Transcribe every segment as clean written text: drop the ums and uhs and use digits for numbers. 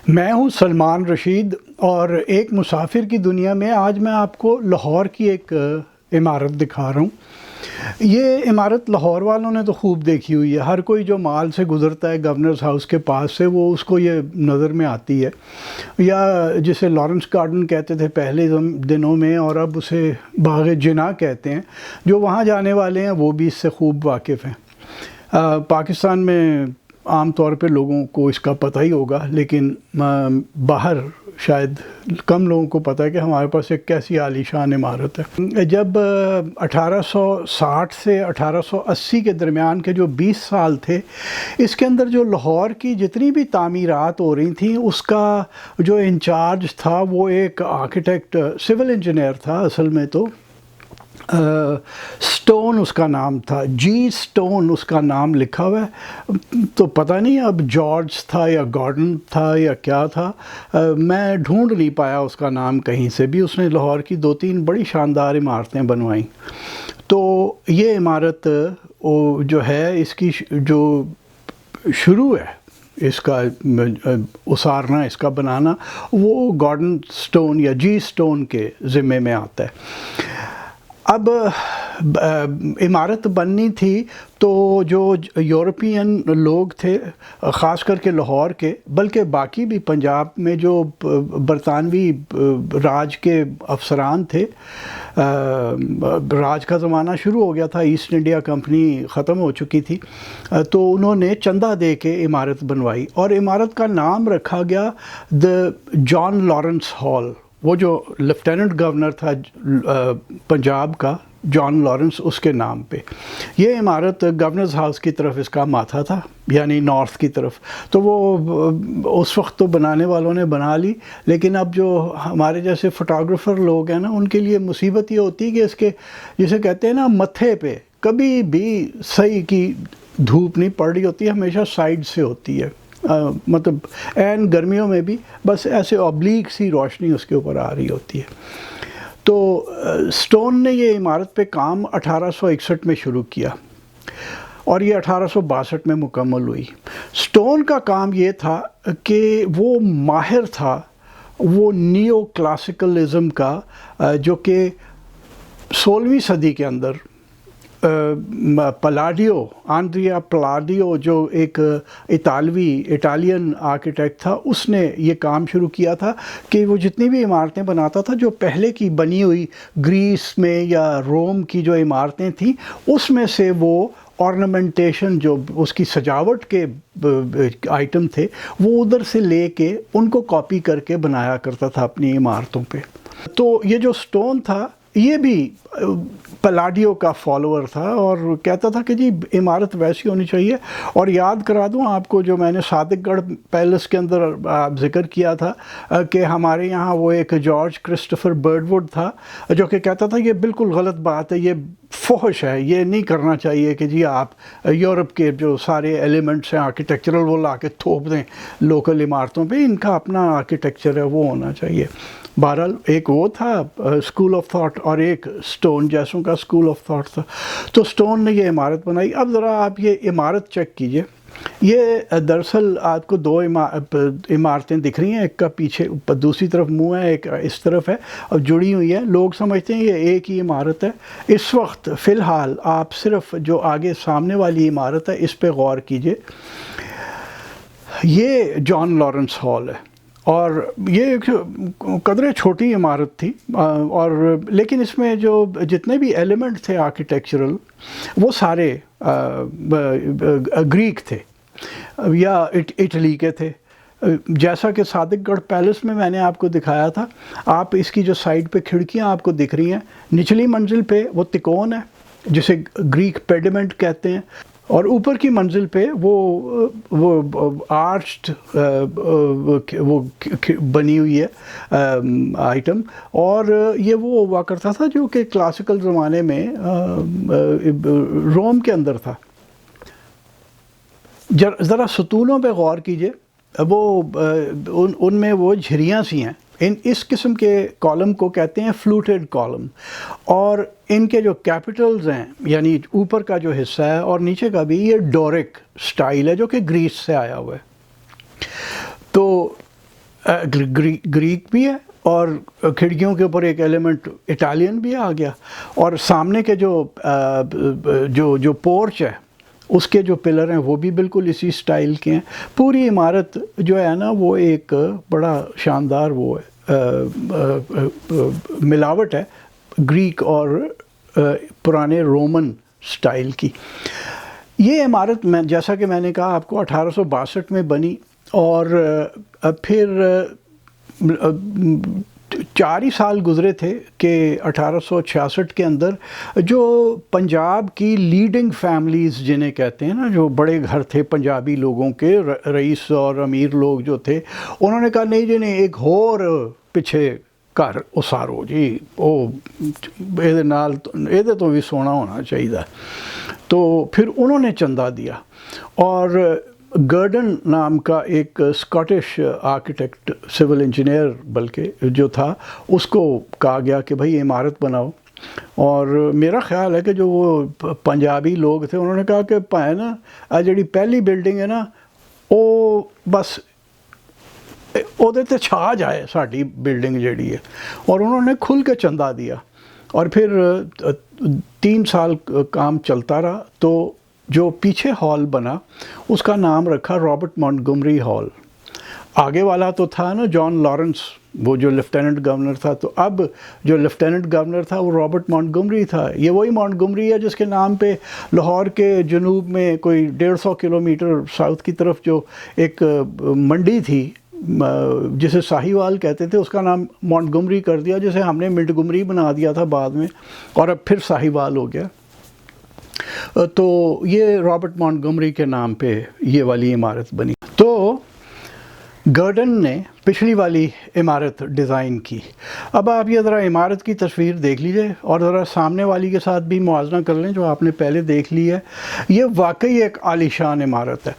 میں ہوں سلمان رشید اور ایک مسافر کی دنیا میں آج میں آپ کو لاہور کی ایک عمارت دکھا رہا ہوں۔ یہ عمارت لاہور والوں نے تو خوب دیکھی ہوئی ہے، ہر کوئی جو مال سے گزرتا ہے گورنرز ہاؤس کے پاس سے وہ اس کو یہ نظر میں آتی ہے، یا جسے لارنس گارڈن کہتے تھے پہلے دنوں میں اور اب اسے باغ جناح کہتے ہیں۔ جو وہاں جانے والے ہیں وہ بھی اس سے خوب واقف ہیں۔ پاکستان میں عام طور پہ لوگوں کو اس کا پتہ ہی ہوگا، لیکن باہر شاید کم لوگوں کو پتہ ہے کہ ہمارے پاس ایک کیسی عالی شان عمارت ہے۔ جب 1860 سے 1880 کے درمیان کے جو 20 سال تھے، اس کے اندر جو لاہور کی جتنی بھی تعمیرات ہو رہی تھیں اس کا جو انچارج تھا وہ ایک آرکیٹیکٹ سول انجینئر تھا اصل میں تو، سٹون اس کا نام تھا، جی سٹون اس کا نام لکھا ہوا ہے، تو پتہ نہیں اب جارج تھا یا گارڈن تھا یا کیا تھا، میں ڈھونڈ نہیں پایا اس کا نام کہیں سے بھی۔ اس نے لاہور کی 2-3 بڑی شاندار عمارتیں بنوائیں۔ تو یہ عمارت جو ہے اس کی جو شروع ہے اس کا اسارنا، اس کا بنانا، وہ گارڈن سٹون یا جی سٹون کے ذمے میں آتا ہے۔ اب عمارت بننی تھی تو جو یورپین لوگ تھے، خاص کر کے لاہور کے، بلکہ باقی بھی پنجاب میں جو برطانوی راج کے افسران تھے، راج کا زمانہ شروع ہو گیا تھا، ایسٹ انڈیا کمپنی ختم ہو چکی تھی، تو انہوں نے چندہ دے کے عمارت بنوائی اور عمارت کا نام رکھا گیا دا جان لارنس ہال۔ وہ جو لیفٹیننٹ گورنر تھا پنجاب کا، جان لارنس، اس کے نام پہ یہ عمارت گورنرز ہاؤس کی طرف اس کا ماتھا تھا، یعنی نارتھ کی طرف۔ تو وہ اس وقت تو بنانے والوں نے بنا لی، لیکن اب جو ہمارے جیسے فوٹوگرافر لوگ ہیں نا، ان کے لیے مصیبت یہ ہوتی ہے کہ اس کے جسے کہتے ہیں نا متھے پہ کبھی بھی صحیح کی دھوپ نہیں پڑ رہی ہوتی ہے، ہمیشہ سائڈ سے ہوتی ہے، مطلب عین گرمیوں میں بھی بس ایسے اوبلیک سی روشنی اس کے اوپر آ رہی ہوتی ہے۔ تو سٹون نے یہ عمارت پہ کام 1861 میں شروع کیا اور یہ 1862 میں مکمل ہوئی۔ سٹون کا کام یہ تھا کہ وہ ماہر تھا وہ نیو کلاسیکلزم کا، جو کہ 16ویں صدی کے اندر پلاڈیو، آندریا پلاڈیو، جو ایک اٹالین آرکیٹیکٹ تھا، اس نے یہ کام شروع کیا تھا کہ وہ جتنی بھی عمارتیں بناتا تھا جو پہلے کی بنی ہوئی گریس میں یا روم کی جو عمارتیں تھیں، اس میں سے وہ آرنامنٹیشن، جو اس کی سجاوٹ کے آئٹم تھے، وہ ادھر سے لے کے ان کو کاپی کر کے بنایا کرتا تھا اپنی عمارتوں پہ۔ تو یہ جو سٹون تھا یہ بھی پلاڈیو کا فالوور تھا اور کہتا تھا کہ جی عمارت ویسی ہونی چاہیے۔ اور یاد کرا دوں آپ کو، جو میں نے صادق گڑھ پیلس کے اندر ذکر کیا تھا کہ ہمارے یہاں وہ ایک جارج کرسٹوفر برڈ ووڈ تھا جو کہ کہتا تھا یہ بالکل غلط بات ہے، یہ فحش ہے، یہ نہیں کرنا چاہیے کہ جی آپ یورپ کے جو سارے ایلیمنٹس ہیں آرکیٹیکچرل وہ لا کے تھوپ دیں لوکل عمارتوں پہ، ان کا اپنا آرکیٹیکچر ہے وہ ہونا چاہیے۔ بہرحال ایک وہ تھا اسکول آف تھاٹ اور ایک سٹون جیسوں کا اسکول آف تھاٹ تھا۔ تو سٹون نے یہ عمارت بنائی۔ اب ذرا آپ یہ عمارت چیک کیجئے، یہ دراصل آپ کو 2 عمارتیں دکھ رہی ہیں، ایک کا پیچھے دوسری طرف منہ ہے، ایک اس طرف ہے اور جڑی ہوئی ہے، لوگ سمجھتے ہیں یہ ایک ہی عمارت ہے۔ اس وقت فی الحال آپ صرف جو آگے سامنے والی عمارت ہے اس پہ غور کیجئے، یہ جان لارنس ہال ہے اور یہ ایک قدرے چھوٹی عمارت تھی، اور لیکن اس میں جو جتنے بھی ایلیمنٹ تھے آرکیٹیکچرل وہ سارے گریک تھے یا اٹلی کے تھے۔ جیسا کہ صادق گڑھ پیلس میں نے آپ کو دکھایا تھا، آپ اس کی جو سائڈ پہ کھڑکیاں آپ کو دکھ رہی ہیں، نچلی منزل پہ وہ تکون ہے جسے گریک پیڈیمنٹ کہتے ہیں، اور اوپر کی منزل پہ وہ آرچڈ وہ بنی ہوئی ہے آئٹم، اور یہ وہ ہوا کرتا تھا جو کہ کلاسیکل زمانے میں روم کے اندر تھا۔ ذرا ستونوں پہ غور کیجئے، وہ ان میں وہ جھریاں سی ہیں، اس قسم کے کالم کو کہتے ہیں فلوٹڈ کالم، اور ان کے جو کیپٹلز ہیں یعنی اوپر کا جو حصہ ہے اور نیچے کا بھی، یہ ڈورک سٹائل ہے جو کہ گریس سے آیا ہوا ہے۔ تو گریک بھی ہے اور کھڑکیوں کے اوپر ایک ایلیمنٹ اٹالین بھی آ گیا، اور سامنے کے جو پورچ ہے اس کے جو پلر ہیں وہ بھی بالکل اسی سٹائل کے ہیں. پوری عمارت جو ہے نا وہ ایک بڑا شاندار وہ ملاوٹ ہے گریک اور پرانے رومن سٹائل کی. یہ عمارت میں جیسا کہ میں نے کہا آپ کو 1862 میں بنی، اور پھر 4 ہی سال گزرے تھے کہ 1866 کے اندر جو پنجاب کی لیڈنگ فیملیز جنہیں کہتے ہیں نا، جو بڑے گھر تھے پنجابی لوگوں کے، رئیس اور امیر لوگ جو تھے، انہوں نے کہا نہیں جی نہیں، ایک اور پیچھے گھر اسارو جی، یہ تو بھی سونا ہونا چاہیے. تو پھر انہوں نے چندہ دیا، اور گرڈن نام کا ایک اسکاٹش آرکیٹیکٹ، سول انجینئر بلکہ جو تھا، اس کو کہا گیا کہ بھائی عمارت بناؤ. اور میرا خیال ہے کہ جو وہ پنجابی لوگ تھے انہوں نے کہا کہ پائے نا جڑی پہلی بلڈنگ ہے نا وہ بس وہ چھا جائے ساڑی بلڈنگ جڑی ہے، اور انہوں نے کھل کے چندہ دیا. اور پھر 3 سال کام چلتا رہا، تو جو پیچھے ہال بنا اس کا نام رکھا رابرٹ مونٹگومری ہال. آگے والا تو تھا نا جان لارنس، وہ جو لیفٹیننٹ گورنر تھا، تو اب جو لیفٹیننٹ گورنر تھا وہ رابرٹ مونٹگومری تھا. یہ وہی مونٹگومری ہے جس کے نام پہ لاہور کے جنوب میں کوئی 150 کلومیٹر ساؤتھ کی طرف جو ایک منڈی تھی جسے ساہیوال کہتے تھے، اس کا نام مونٹگومری کر دیا، جسے ہم نے منٹگومری بنا دیا تھا بعد میں، اور اب پھر ساہیوال ہو گیا. تو یہ رابرٹ مونٹگومری کے نام پہ یہ والی عمارت بنی. تو گرڈن نے پچھلی والی عمارت ڈیزائن کی. اب آپ یہ ذرا عمارت کی تصویر دیکھ لیجئے اور ذرا سامنے والی کے ساتھ بھی موازنہ کر لیں جو آپ نے پہلے دیکھ لی ہے. یہ واقعی ایک عالیشان عمارت ہے،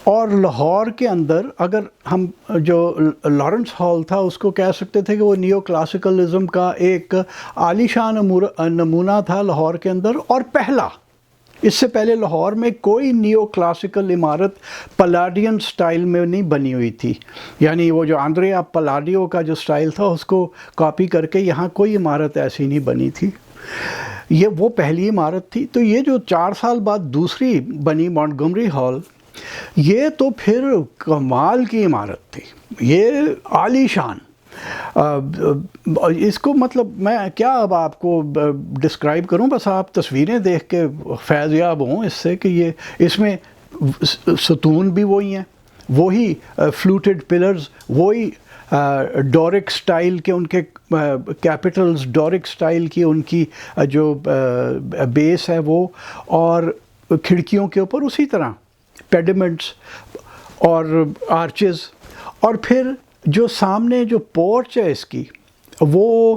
اور لاہور کے اندر اگر ہم جو لارنس ہال تھا اس کو کہہ سکتے تھے کہ وہ نیو کلاسیکلزم کا ایک عالیشان نمونہ تھا لاہور کے اندر، اور پہلا. اس سے پہلے لاہور میں کوئی نیو کلاسیکل عمارت پلاڈین سٹائل میں نہیں بنی ہوئی تھی، یعنی وہ جو آندریا پلاڈیو کا جو سٹائل تھا اس کو کاپی کر کے یہاں کوئی عمارت ایسی نہیں بنی تھی. یہ وہ پہلی عمارت تھی. تو یہ جو 4 سال بعد دوسری بنی مونٹگومری ہال، یہ تو پھر کمال کی عمارت تھی، یہ عالی شان. اس کو مطلب میں کیا اب آپ کو ڈسکرائب کروں، بس آپ تصویریں دیکھ کے فیض یاب ہوں اس سے کہ اس میں ستون بھی وہی ہیں، وہی فلوٹڈ پلرز، وہی ڈورک سٹائل کے ان کے کیپٹلز، ڈورک سٹائل کی ان کی جو بیس ہے وہ، اور کھڑکیوں کے اوپر اسی طرح پیڈیمنٹس اور آرچز. اور پھر جو سامنے جو پورچ ہے اس کی، وہ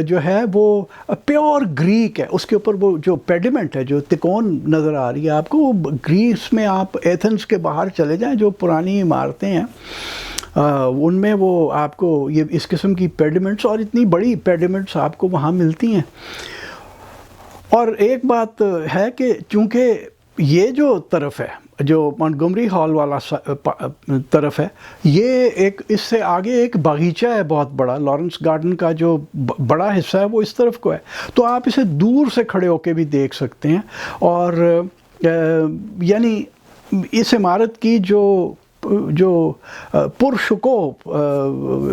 جو ہے وہ پیور گریک ہے. اس کے اوپر وہ جو پیڈیمنٹ ہے، جو تکون نظر آ رہی ہے آپ کو، وہ گریس میں آپ ایتھنز کے باہر چلے جائیں، جو پرانی عمارتیں ہیں ان میں وہ آپ کو یہ اس قسم کی پیڈیمنٹس، اور اتنی بڑی پیڈیمنٹس آپ کو وہاں ملتی ہیں. اور ایک بات ہے کہ چونکہ یہ جو طرف ہے، جو مونٹگومری ہال والا طرف ہے، یہ ایک اس سے آگے ایک باغیچہ ہے بہت بڑا. لارنس گارڈن کا جو بڑا حصہ ہے وہ اس طرف کو ہے، تو آپ اسے دور سے کھڑے ہو کے بھی دیکھ سکتے ہیں. اور یعنی اس عمارت کی جو پرشکوہ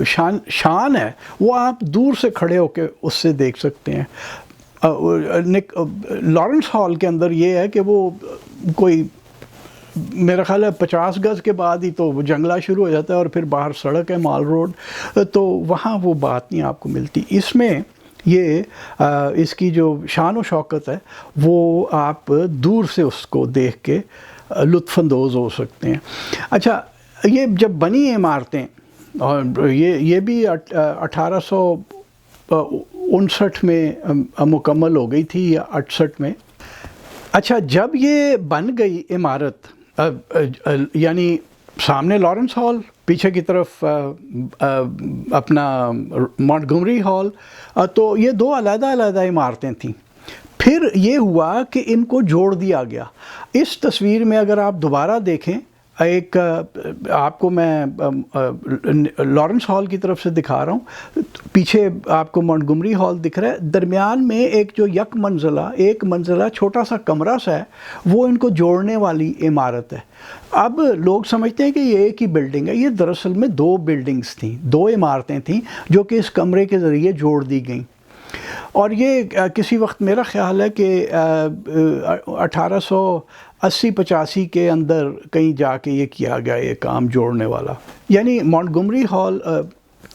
شان ہے وہ آپ دور سے کھڑے ہو کے اس سے دیکھ سکتے ہیں. لارنس ہال کے اندر یہ ہے کہ وہ کوئی میرا خیال ہے 50 گز کے بعد ہی تو جنگلہ شروع ہو جاتا ہے، اور پھر باہر سڑک ہے مال روڈ، تو وہاں وہ بات نہیں آپ کو ملتی. اس میں یہ اس کی جو شان و شوکت ہے وہ آپ دور سے اس کو دیکھ کے لطف اندوز ہو سکتے ہیں. اچھا، یہ جب بنی عمارتیں، اور یہ بھی 1859 میں مکمل ہو گئی تھی یا 68 میں. اچھا، جب یہ بن گئی عمارت، یعنی سامنے لارنس ہال، پیچھے کی طرف اپنا مونٹگومری ہال، تو یہ 2 علیحدہ علیحدہ عمارتیں تھیں. پھر یہ ہوا کہ ان کو جوڑ دیا گیا. اس تصویر میں اگر آپ دوبارہ دیکھیں ایک آپ کو میں لارنس ہال کی طرف سے دکھا رہا ہوں، پیچھے آپ کو مونٹگومری ہال دکھ رہا ہے، درمیان میں ایک جو ایک منزلہ چھوٹا سا کمرہ سا ہے، وہ ان کو جوڑنے والی عمارت ہے۔ اب لوگ سمجھتے ہیں کہ یہ ایک ہی بلڈنگ ہے، یہ دراصل میں 2 بلڈنگز تھیں، 2 عمارتیں تھیں جو کہ اس کمرے کے ذریعے جوڑ دی گئیں۔ اور یہ کسی وقت میرا خیال ہے کہ 1880-85 کے اندر کہیں جا کے یہ کیا گیا، یہ کام جوڑنے والا۔ یعنی مونٹگومری ہال،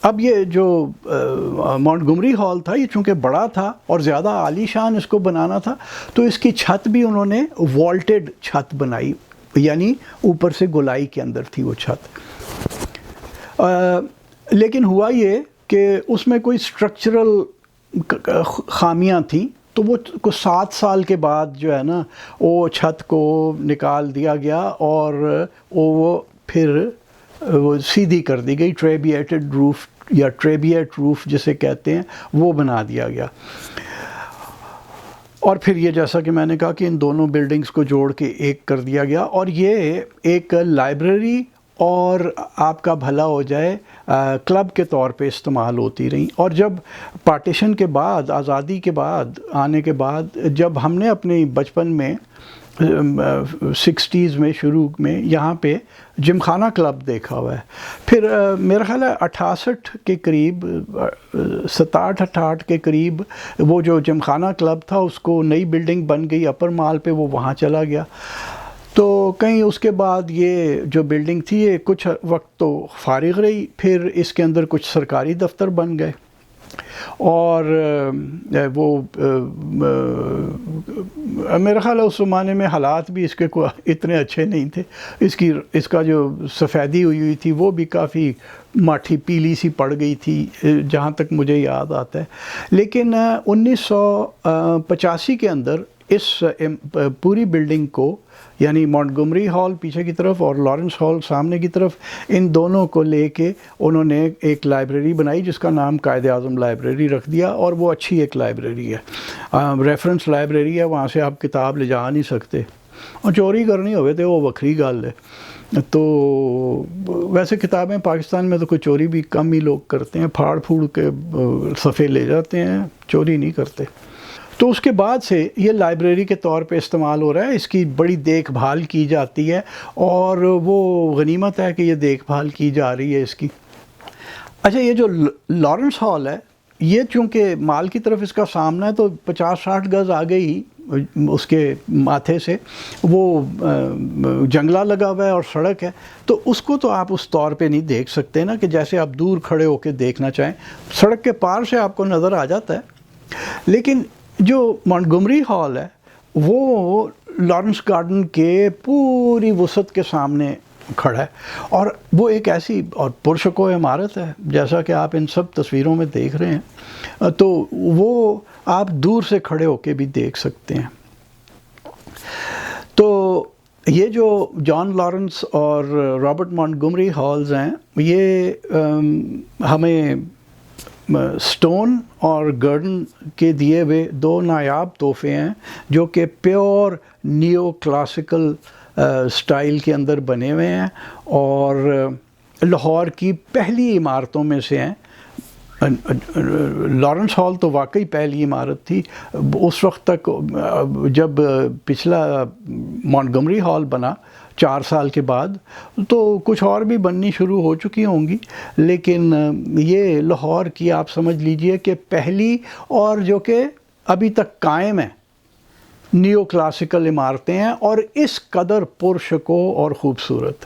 اب یہ جو مونٹگومری ہال تھا، یہ چونکہ بڑا تھا اور زیادہ عالی شان اس کو بنانا تھا، تو اس کی چھت بھی انہوں نے والٹڈ چھت بنائی، یعنی اوپر سے گولائی کے اندر تھی وہ چھت۔ لیکن ہوا یہ کہ اس میں کوئی اسٹرکچرل خامیاں تھیں، تو وہ 7 سال کے بعد جو ہے نا وہ چھت کو نکال دیا گیا اور وہ پھر وہ سیدھی کر دی گئی، ٹریبیٹڈ روف یا ٹریبیٹ روف جسے کہتے ہیں، وہ بنا دیا گیا۔ اور پھر یہ جیسا کہ میں نے کہا کہ ان دونوں بلڈنگز کو جوڑ کے ایک کر دیا گیا، اور یہ ایک لائبریری اور آپ کا بھلا ہو جائے کلب کے طور پہ استعمال ہوتی رہیں۔ اور جب پارٹیشن کے بعد، آزادی کے بعد آنے کے بعد، جب ہم نے اپنے بچپن میں 60s میں شروع میں یہاں پہ جم خانہ کلب دیکھا ہوا ہے، پھر میرا خیال ہے 68 کے قریب، 67-68 کے قریب وہ جو جم خانہ کلب تھا اس کو نئی بلڈنگ بن گئی اپر مال پہ، وہ وہاں چلا گیا۔ تو کہیں اس کے بعد یہ جو بلڈنگ تھی یہ کچھ وقت تو فارغ رہی، پھر اس کے اندر کچھ سرکاری دفتر بن گئے، اور وہ میرا خیال ہے اس زمانے میں حالات بھی اس کے اتنے اچھے نہیں تھے، اس کا جو سفیدی ہوئی تھی وہ بھی کافی ماٹھی پیلی سی پڑ گئی تھی جہاں تک مجھے یاد آتا ہے۔ لیکن 1985 کے اندر اس پوری بلڈنگ کو، یعنی مونٹگومری ہال پیچھے کی طرف اور لارنس ہال سامنے کی طرف، ان دونوں کو لے کے انہوں نے ایک لائبریری بنائی جس کا نام قائد اعظم لائبریری رکھ دیا، اور وہ اچھی ایک لائبریری ہے، ریفرنس لائبریری ہے، وہاں سے آپ کتاب لے جا نہیں سکتے، اور چوری کرنی ہوئے تو وہ وکھری گل ہے۔ تو ویسے کتابیں پاکستان میں تو کوئی چوری بھی کم ہی لوگ کرتے ہیں، پھاڑ پھوڑ کے صفحے لے جاتے ہیں، چوری نہیں کرتے۔ تو اس کے بعد سے یہ لائبریری کے طور پہ استعمال ہو رہا ہے، اس کی بڑی دیکھ بھال کی جاتی ہے، اور وہ غنیمت ہے کہ یہ دیکھ بھال کی جا رہی ہے اس کی۔ اچھا، یہ جو لارنس ہال ہے، یہ چونکہ مال کی طرف اس کا سامنا ہے، تو 50-60 گز آگے ہی اس کے ماتھے سے وہ جنگلہ لگا ہوا ہے اور سڑک ہے، تو اس کو تو آپ اس طور پہ نہیں دیکھ سکتے نا کہ جیسے آپ دور کھڑے ہو کے دیکھنا چاہیں، سڑک کے پار سے آپ کو نظر آ جاتا ہے۔ لیکن جو مونٹگومری ہال ہے وہ لارنس گارڈن کے پوری وسعت کے سامنے کھڑا ہے، اور وہ ایک ایسی اور پرشکوہ عمارت ہے جیسا کہ آپ ان سب تصویروں میں دیکھ رہے ہیں، تو وہ آپ دور سے کھڑے ہو کے بھی دیکھ سکتے ہیں۔ تو یہ جو جان لارنس اور رابرٹ مونٹگومری ہالز ہیں، یہ ہمیں سٹون اور گرڈن کے دیے ہوئے 2 نایاب تحفے ہیں جو کہ پیور نیو کلاسیکل سٹائل کے اندر بنے ہوئے ہیں، اور لاہور کی پہلی عمارتوں میں سے ہیں۔ لارنس ہال تو واقعی پہلی عمارت تھی اس وقت تک، جب پچھلا مونٹگومری ہال بنا 4 سال کے بعد تو کچھ اور بھی بننی شروع ہو چکی ہوں گی، لیکن یہ لاہور کی آپ سمجھ لیجئے کہ پہلی اور جو کہ ابھی تک قائم ہے نیو کلاسیکل عمارتیں ہیں، اور اس قدر پرشکوہ اور خوبصورت۔